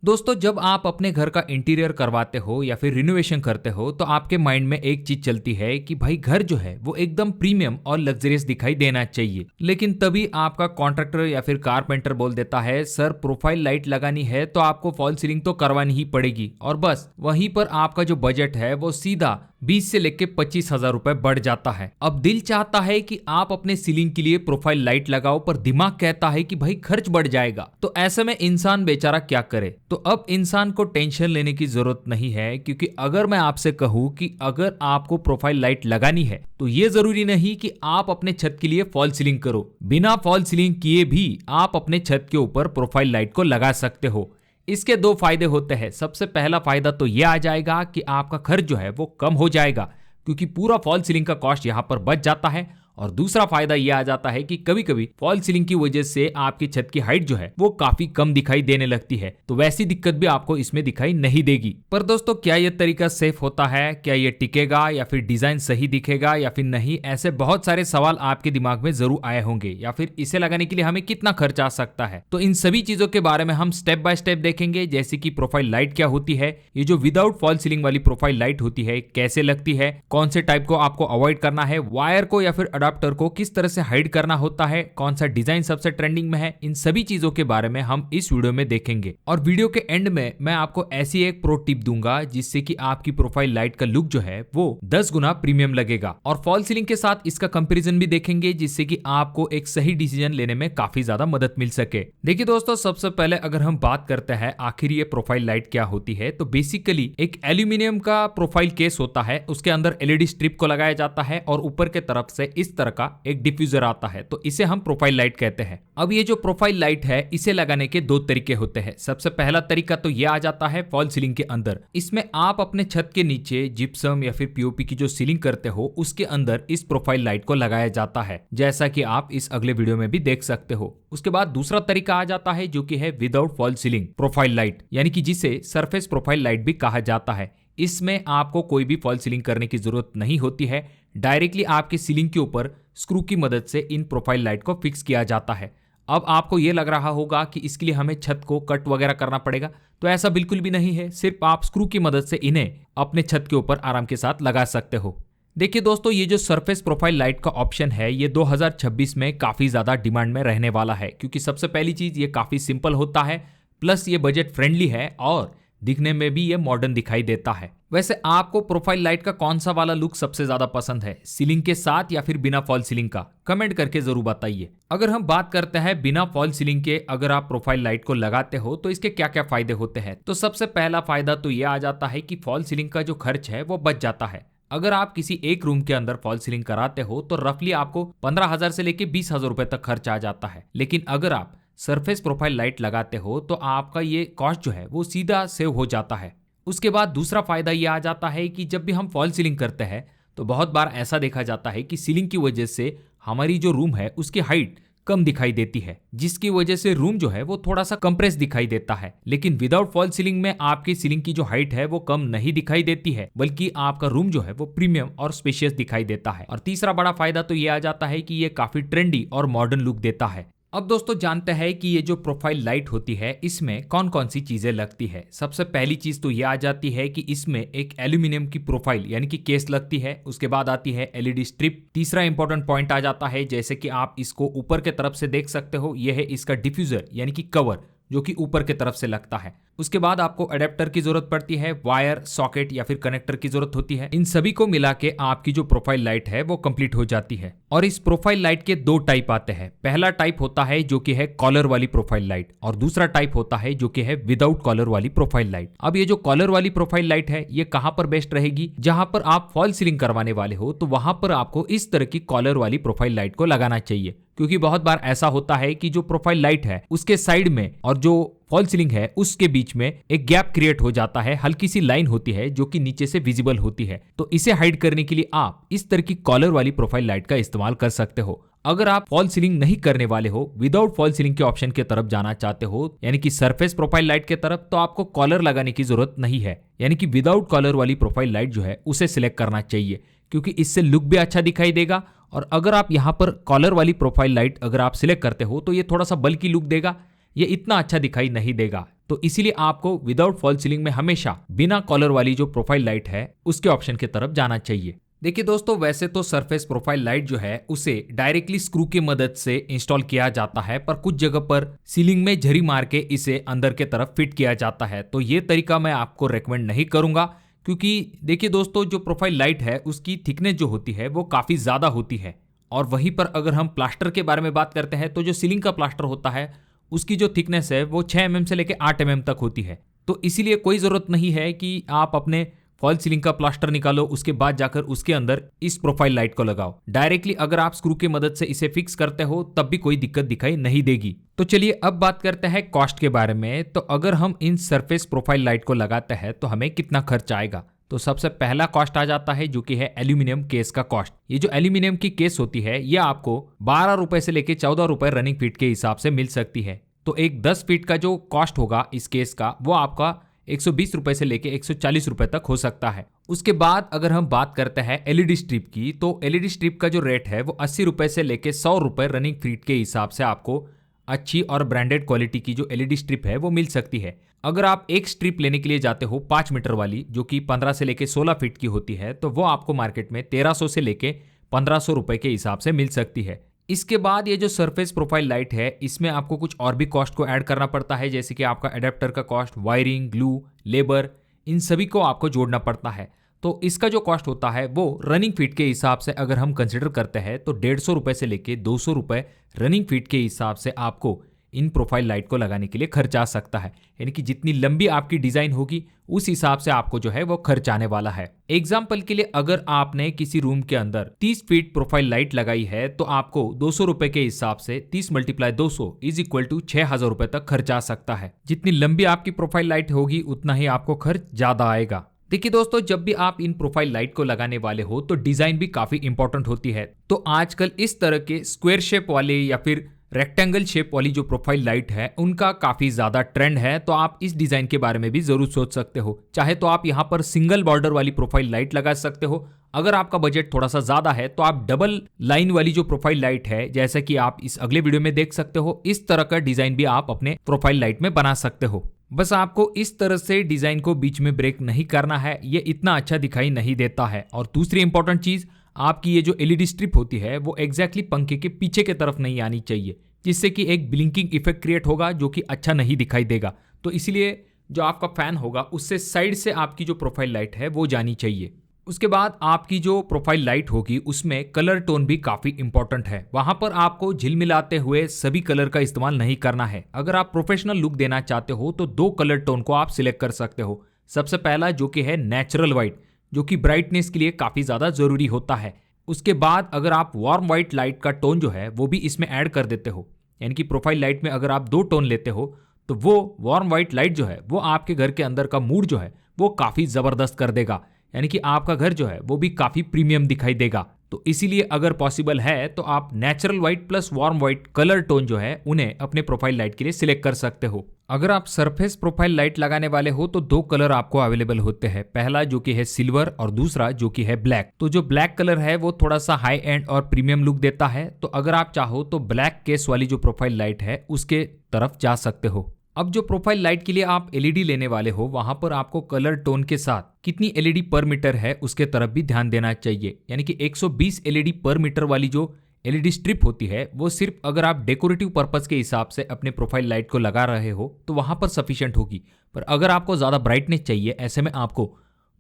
दोस्तों, जब आप अपने घर का इंटीरियर करवाते हो या फिर रिनोवेशन करते हो तो आपके माइंड में एक चीज चलती है कि भाई घर जो है वो एकदम प्रीमियम और लग्जरियस दिखाई देना चाहिए। लेकिन तभी आपका कॉन्ट्रैक्टर या फिर कारपेंटर बोल देता है, सर प्रोफाइल लाइट लगानी है तो आपको फॉल सीलिंग तो करवानी ही पड़ेगी। और बस वहीं पर आपका जो बजट है वो सीधा 20 से लेके 25,000 रुपए बढ़ जाता है। अब दिल चाहता है कि आप अपने सीलिंग के लिए प्रोफाइल लाइट लगाओ, पर दिमाग कहता है कि भाई खर्च बढ़ जाएगा। तो ऐसे में इंसान बेचारा क्या करे? तो अब इंसान को टेंशन लेने की जरूरत नहीं है, क्योंकि अगर मैं आपसे कहूं कि अगर आपको प्रोफाइल लाइट लगानी है तो ये जरूरी नहीं कि आप अपने छत के लिए फॉल सीलिंग करो। बिना फॉल सीलिंग किए भी आप अपने छत के ऊपर प्रोफाइल लाइट को लगा सकते हो। इसके दो फायदे होते हैं। सबसे पहला फायदा तो यह आ जाएगा कि आपका खर्च जो है वो कम हो जाएगा, क्योंकि पूरा फॉल सीलिंग का कॉस्ट यहां पर बच जाता है। और दूसरा फायदा यह आ जाता है कि कभी कभी फॉल सीलिंग की वजह से आपकी छत की हाइट जो है वो काफी कम दिखाई देने लगती है, तो वैसी दिक्कत भी आपको इसमें दिखाई नहीं देगी। पर दोस्तों, क्या यह तरीका सेफ होता है? क्या यह टिकेगा या फिर डिजाइन सही दिखेगा या फिर नहीं? ऐसे बहुत सारे सवाल आपके दिमाग में जरूर आए होंगे। या फिर इसे लगाने के लिए हमें कितना खर्च आ सकता है? तो इन सभी चीजों के बारे में हम स्टेप बाय स्टेप देखेंगे, जैसे कि प्रोफाइल लाइट क्या होती है, ये जो विदाउट फॉल सीलिंग वाली प्रोफाइल लाइट होती है कैसे लगती है, कौन से टाइप को आपको अवॉइड करना है, वायर को या फिर अडाप्टर को किस तरह से हाइड करना होता है, कौन सा डिजाइन सबसे ट्रेंडिंग में है, इन सभी चीजों के बारे में हम इस वीडियो में देखेंगे। और वीडियो के एंड में मैं आपको ऐसी एक प्रो टिप दूंगा जिससे कि आपकी प्रोफाइल लाइट का लुक जो है वो 10 गुना प्रीमियम लगेगा। और फॉल सीलिंग के साथ इसका कंपैरिजन भी देखेंगे, जिससे कि आपको एक सही डिसीजन लेने में काफी ज्यादा मदद मिल सके। देखिए दोस्तों, सबसे पहले अगर हम बात करते हैं आखिर ये प्रोफाइल लाइट क्या होती है, तो बेसिकली एक एल्यूमिनियम का प्रोफाइल केस होता है, उसके अंदर एलईडी स्ट्रिप को लगाया जाता है और ऊपर के तरफ से इस तरह का एक डिफ्यूजर आता है, तो इसे हम प्रोफाइल लाइट कहते हैं। अब ये जो प्रोफाइल लाइट है इसे लगाने के दो तरीके होते हैं। सबसे पहला तरीका तो ये आ जाता है फॉल सीलिंग के अंदर। इसमें आप अपने छत के नीचे जिप्सम या फिर पीओपी की जो सीलिंग करते हो उसके अंदर इस प्रोफाइल लाइट को लगाया जाता है, जैसा कि आप इस अगले वीडियो में भी देख सकते हो। उसके बाद दूसरा तरीका आ जाता है जो कि है without fall ceiling profile light, यानी कि जिसे सरफेस प्रोफाइल लाइट भी कहा जाता है। इसमें आपको कोई भी फॉल सीलिंग करने की जरूरत नहीं होती है, डायरेक्टली आपके सीलिंग के ऊपर स्क्रू की मदद से इन प्रोफाइल लाइट को फिक्स किया जाता है। अब आपको यह लग रहा होगा कि इसके लिए हमें छत को कट वगैरह करना पड़ेगा, तो ऐसा बिल्कुल भी नहीं है। सिर्फ आप स्क्रू की मदद से इन्हें अपने छत के ऊपर आराम के साथ लगा सकते हो। देखिए दोस्तों, ये जो सरफेस प्रोफाइल लाइट का ऑप्शन है ये 2026 में काफी ज्यादा डिमांड में रहने वाला है, क्योंकि सबसे पहली चीज ये काफी सिंपल होता है, प्लस ये बजट फ्रेंडली है और दिखने में भी ये मॉडर्न दिखाई देता है। वैसे आपको प्रोफाइल लाइट का कौन सा वाला लुक सबसे ज्यादा पसंद है, सीलिंग के साथ या फिर बिना फॉल सीलिंग का? कमेंट करके जरूर बताइए। अगर हम बात करते हैं बिना फॉल सीलिंग के, अगर आप प्रोफाइल लाइट को लगाते हो तो इसके क्या क्या फायदे होते हैं, तो सबसे पहला फायदा तो यह आ जाता है कि फॉल सीलिंग का जो खर्च है वो बच जाता है। अगर आप किसी एक रूम के अंदर फॉल सीलिंग कराते हो तो रफली आपको 15,000 से लेके 20,000 रुपए तक खर्च आ जाता है। लेकिन अगर आप सरफेस प्रोफाइल लाइट लगाते हो तो आपका ये कॉस्ट जो है वो सीधा सेव हो जाता है। उसके बाद दूसरा फायदा ये आ जाता है कि जब भी हम फॉल सीलिंग करते हैं तो बहुत बार ऐसा देखा जाता है कि सीलिंग की वजह से हमारी जो रूम है उसकी हाइट कम दिखाई देती है, जिसकी वजह से रूम जो है वो थोड़ा सा कंप्रेस दिखाई देता है। लेकिन विदाउट फॉल सीलिंग में आपकी सीलिंग की जो हाइट है वो कम नहीं दिखाई देती है, बल्कि आपका रूम जो है वो प्रीमियम और स्पेशियस दिखाई देता है। और तीसरा बड़ा फायदा तो ये आ जाता है कि ये काफी ट्रेंडी और मॉडर्न लुक देता है। अब दोस्तों, जानते हैं कि ये जो प्रोफाइल लाइट होती है इसमें कौन कौन सी चीजें लगती है। सबसे पहली चीज तो ये आ जाती है कि इसमें एक एल्यूमिनियम की प्रोफाइल यानी कि केस लगती है। उसके बाद आती है एलईडी स्ट्रिप। तीसरा इंपॉर्टेंट पॉइंट आ जाता है, जैसे कि आप इसको ऊपर के तरफ से देख सकते हो, यह है इसका डिफ्यूजर यानी कि कवर, जो कि ऊपर के तरफ से लगता है। उसके बाद आपको अडेप्टर की जरूरत पड़ती है, वायर, सॉकेट या फिर कनेक्टर की जरूरत होती है। इन सभी को मिला के आपकी जो प्रोफाइल लाइट है वो कंप्लीट हो जाती है। और इस प्रोफाइल लाइट के दो टाइप आते हैं। पहला टाइप होता है जो कि है कॉलर वाली प्रोफाइल लाइट, और दूसरा टाइप होता है जो कि है विदाउट कॉलर वाली प्रोफाइल लाइट। अब ये जो कॉलर वाली प्रोफाइल लाइट है ये कहां पर बेस्ट रहेगी? जहां पर आप फॉल सीलिंग करवाने वाले हो तो वहां पर आपको इस तरह की कॉलर वाली प्रोफाइल लाइट को लगाना चाहिए, क्योंकि बहुत बार ऐसा होता है कि जो प्रोफाइल लाइट है उसके साइड में और जो फॉल सीलिंग है उसके बीच में एक गैप क्रिएट हो जाता है, हल्की सी लाइन होती है जो कि नीचे से विजिबल होती है। तो इसे हाइड करने के लिए आप इस तरह की कॉलर वाली प्रोफाइल लाइट का इस्तेमाल कर सकते हो। अगर आप फॉल सीलिंग नहीं करने वाले हो, विदाउट फॉल सीलिंग के ऑप्शन के तरफ जाना चाहते हो, यानी कि सरफेस प्रोफाइल लाइट के तरफ, तो आपको कॉलर लगाने की जरूरत नहीं है। यानी कि विदाउट कॉलर वाली प्रोफाइल लाइट जो है उसे सिलेक्ट करना चाहिए, क्योंकि इससे लुक भी अच्छा दिखाई देगा। और अगर आप यहाँ पर कॉलर वाली प्रोफाइल लाइट अगर आप सिलेक्ट करते हो तो ये थोड़ा सा बल्की लुक देगा, ये इतना अच्छा दिखाई नहीं देगा। तो इसीलिए आपको विदाउट फॉल सीलिंग में हमेशा बिना कॉलर वाली जो प्रोफाइल लाइट है उसके ऑप्शन की तरफ जाना चाहिए। देखिए दोस्तों, वैसे तो सरफेस प्रोफाइल लाइट जो है उसे डायरेक्टली स्क्रू की मदद से इंस्टॉल किया जाता है, पर कुछ जगह पर सीलिंग में झरी मार के इसे अंदर के तरफ फिट किया जाता है। तो ये तरीका मैं आपको रेकमेंड नहीं करूंगा, क्योंकि देखिए दोस्तों, जो प्रोफाइल लाइट है उसकी थिकनेस जो होती है वो काफी ज्यादा होती है। और वहीं पर अगर हम प्लास्टर के बारे में बात करते हैं तो जो सीलिंग का प्लास्टर होता है उसकी जो थिकनेस है वो 6 mm से लेकर 8 mm तक होती है। तो इसीलिए कोई जरूरत नहीं है कि आप अपने फॉल सीलिंग का प्लास्टर निकालो, उसके बाद जाकर उसके अंदर इस प्रोफाइल लाइट को लगाओ। डायरेक्टली अगर आप स्क्रू की मदद से इसे फिक्स करते हो तब भी कोई दिक्कत दिखाई नहीं देगी। तो चलिए अब बात करते हैं कॉस्ट के बारे में। तो अगर हम इन सरफेस प्रोफाइल लाइट को लगाते हैं तो हमें कितना खर्च आएगा। तो सबसे पहला कॉस्ट आ जाता है जो कि है एल्यूमिनियम केस का कॉस्ट। ये जो एल्यूमिनियम की केस होती है ये आपको 12 रुपए से लेके 14 रुपए रनिंग फीट के हिसाब से मिल सकती है। तो एक 10 फीट का जो कॉस्ट होगा इस केस का वो आपका 120 रुपए से लेके 140 रुपए तक हो सकता है। उसके बाद अगर हम बात करते हैं एलईडी स्ट्रिप की, तो एलईडी स्ट्रिप का जो रेट है वो 80 रुपए से लेके 100 रुपए रनिंग फीट के हिसाब से आपको अच्छी और ब्रांडेड क्वालिटी की जो एलईडी स्ट्रिप है वो मिल सकती है। अगर आप एक स्ट्रिप लेने के लिए जाते हो 5 मीटर वाली जो कि 15 से लेके 16 फीट की होती है, तो वो आपको मार्केट में 1300 से लेके 1500 रुपए के हिसाब से मिल सकती है। इसके बाद ये जो सरफेस प्रोफाइल लाइट है इसमें आपको कुछ और भी कॉस्ट को ऐड करना पड़ता है, जैसे कि आपका एडेप्टर का कॉस्ट, वायरिंग, ग्लू, लेबर, इन सभी को आपको जोड़ना पड़ता है। तो इसका जो कॉस्ट होता है वो रनिंग फीट के हिसाब से अगर हम कंसिडर करते हैं तो 150 रुपए से लेके 200 रुपए रनिंग फीट के हिसाब से आपको इन प्रोफाइल लाइट को लगाने के लिए खर्च आ सकता है। यानी कि जितनी लंबी आपकी डिजाइन होगी उस हिसाब से आपको जो है वो खर्च आने वाला है। एग्जाम्पल के लिए अगर आपने किसी रूम के अंदर 30 फीट प्रोफाइल लाइट लगाई है तो आपको 200 रुपए के हिसाब से 30 × 200 = 6000 रुपए तक खर्च आ सकता है। जितनी लंबी आपकी प्रोफाइल लाइट होगी उतना ही आपको खर्च ज्यादा आएगा। देखिए दोस्तों, जब भी आप इन प्रोफाइल लाइट को लगाने वाले हो तो डिजाइन भी काफी इंपॉर्टेंट होती है। तो आजकल इस तरह के स्क्वायर शेप वाले या फिर रेक्टेंगल शेप वाली जो प्रोफाइल लाइट है उनका काफी ज्यादा ट्रेंड है। तो आप इस डिजाइन के बारे में भी जरूर सोच सकते हो। चाहे तो आप यहाँ पर सिंगल बॉर्डर वाली प्रोफाइल लाइट लगा सकते हो। अगर आपका बजट थोड़ा सा ज्यादा है तो आप डबल लाइन वाली जो प्रोफाइल लाइट है, जैसा कि आप इस अगले वीडियो में देख सकते हो, इस तरह का डिजाइन भी आप अपने प्रोफाइल लाइट में बना सकते हो। बस आपको इस तरह से डिजाइन को बीच में ब्रेक नहीं करना है, ये इतना अच्छा दिखाई नहीं देता है। और दूसरी इंपॉर्टेंट चीज, आपकी ये जो एलईडी स्ट्रिप होती है वो एग्जैक्टली पंखे के पीछे की तरफ नहीं आनी चाहिए, जिससे कि एक ब्लिंकिंग इफेक्ट क्रिएट होगा जो कि अच्छा नहीं दिखाई देगा। तो इसलिए जो आपका फैन होगा उससे साइड से आपकी जो प्रोफाइल लाइट है वो जानी चाहिए। उसके बाद आपकी जो प्रोफाइल लाइट होगी उसमें कलर टोन भी काफी इंपॉर्टेंट है। वहां पर आपको झिलमिलाते हुए सभी कलर का इस्तेमाल नहीं करना है। अगर आप प्रोफेशनल लुक देना चाहते हो तो 2 कलर टोन को आप सिलेक्ट कर सकते हो। सबसे पहला जो कि है नेचुरल व्हाइट, जो कि ब्राइटनेस के लिए काफी ज्यादा जरूरी होता है। उसके बाद अगर आप वार्म व्हाइट लाइट का टोन जो है वो भी इसमें ऐड कर देते हो, यानी कि प्रोफाइल लाइट में अगर आप 2 टोन लेते हो तो वो वार्म व्हाइट लाइट जो है वो आपके घर के अंदर का मूड जो है वो काफी जबरदस्त कर देगा। यानी कि आपका घर जो है वो भी काफी प्रीमियम दिखाई देगा। तो इसीलिए अगर पॉसिबल है तो आप natural white plus warm white colour tone जो है उन्हें अपने प्रोफाइल लाइट के लिए सिलेक्ट कर सकते हो। अगर आप सरफेस प्रोफाइल लाइट लगाने वाले हो तो 2 कलर आपको अवेलेबल होते हैं। पहला जो कि है सिल्वर और दूसरा जो कि है ब्लैक। तो जो ब्लैक कलर है वो थोड़ा सा हाई एंड और प्रीमियम लुक देता है। तो अगर आप चाहो तो ब्लैक केस वाली जो प्रोफाइल लाइट है उसके तरफ जा सकते हो। अब जो प्रोफाइल लाइट के लिए आप एलईडी लेने वाले हो वहां पर आपको कलर टोन के साथ कितनी एलईडी पर मीटर है उसके तरफ भी ध्यान देना चाहिए। यानी कि 120 एलईडी पर मीटर वाली जो एलईडी स्ट्रिप होती है वो सिर्फ अगर आप डेकोरेटिव पर्पस के हिसाब से अपने प्रोफाइल लाइट को लगा रहे हो तो वहां पर सफिशिएंट होगी। पर अगर आपको ज्यादा ब्राइटनेस चाहिए ऐसे में आपको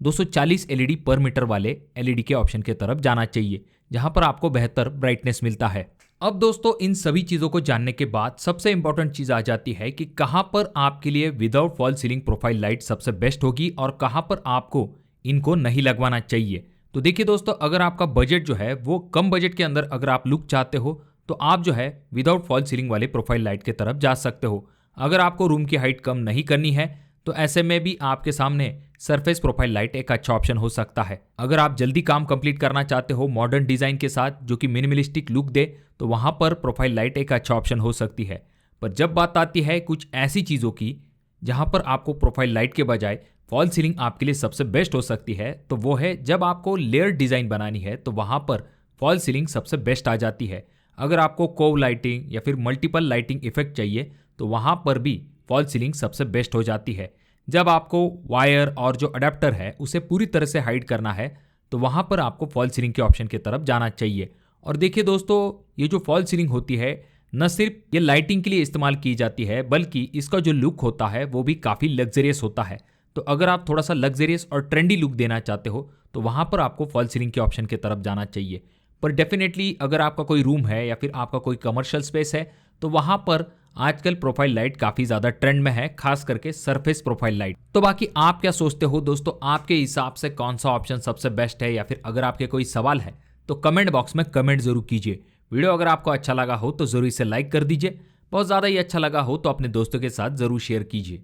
240 एलईडी पर मीटर वाले एलईडी के ऑप्शन की तरफ जाना चाहिए, जहां पर आपको बेहतर ब्राइटनेस मिलता है। अब दोस्तों, इन सभी चीजों को जानने के बाद सबसे इंपॉर्टेंट चीज आ जाती है कि कहां पर आपके लिए without fall ceiling profile light सबसे बेस्ट होगी और कहां पर आपको इनको नहीं लगवाना चाहिए। तो देखिए दोस्तों, अगर आपका बजट जो है वो कम बजट के अंदर अगर आप लुक चाहते हो तो आप जो है विदाउट फॉल सीलिंग वाले प्रोफाइल लाइट की तरफ जा सकते हो। अगर आपको रूम की हाइट कम नहीं करनी है तो ऐसे में भी आपके सामने सरफेस प्रोफाइल लाइट एक अच्छा ऑप्शन हो सकता है। अगर आप जल्दी काम कंप्लीट करना चाहते हो मॉडर्न डिजाइन के साथ जो कि मिनिमलिस्टिक लुक दे तो वहां पर प्रोफाइल लाइट एक अच्छा ऑप्शन हो सकती है। पर जब बात आती है कुछ ऐसी चीजों की जहां पर आपको प्रोफाइल लाइट के बजाय फॉल सीलिंग आपके लिए सबसे बेस्ट हो सकती है, तो वो है जब आपको लेयर डिजाइन बनानी है तो वहां पर फॉल सीलिंग सबसे बेस्ट आ जाती है। अगर आपको कोव लाइटिंग या फिर मल्टीपल लाइटिंग इफेक्ट चाहिए तो वहां पर भी फॉल सीलिंग सबसे बेस्ट हो जाती है। जब आपको वायर और जो अडेप्टर है उसे पूरी तरह से हाइड करना है तो वहां पर आपको फॉल सीलिंग के ऑप्शन की तरफ जाना चाहिए। और देखिए दोस्तों, ये जो फॉल सीलिंग होती है न सिर्फ ये लाइटिंग के लिए इस्तेमाल की जाती है बल्कि इसका जो लुक होता है वो भी काफ़ी लग्जरियस होता है। तो अगर आप थोड़ा सा लग्जरियस और ट्रेंडी लुक देना चाहते हो तो वहाँ पर आपको फॉल सीलिंग के ऑप्शन की तरफ जाना चाहिए। पर डेफिनेटली अगर आपका कोई रूम है या फिर आपका कोई कमर्शियल स्पेस है तो वहाँ पर आजकल प्रोफाइल लाइट काफ़ी ज़्यादा ट्रेंड में है, खास करके सरफेस प्रोफाइल लाइट। तो बाकी आप क्या सोचते हो दोस्तों, आपके हिसाब से कौन सा ऑप्शन सबसे बेस्ट है? या फिर अगर आपके कोई सवाल है तो कमेंट बॉक्स में कमेंट जरूर कीजिए। वीडियो अगर आपको अच्छा लगा हो तो जरूर इसे लाइक कर दीजिए। बहुत ज़्यादा ही अच्छा लगा हो तो अपने दोस्तों के साथ जरूर शेयर कीजिए।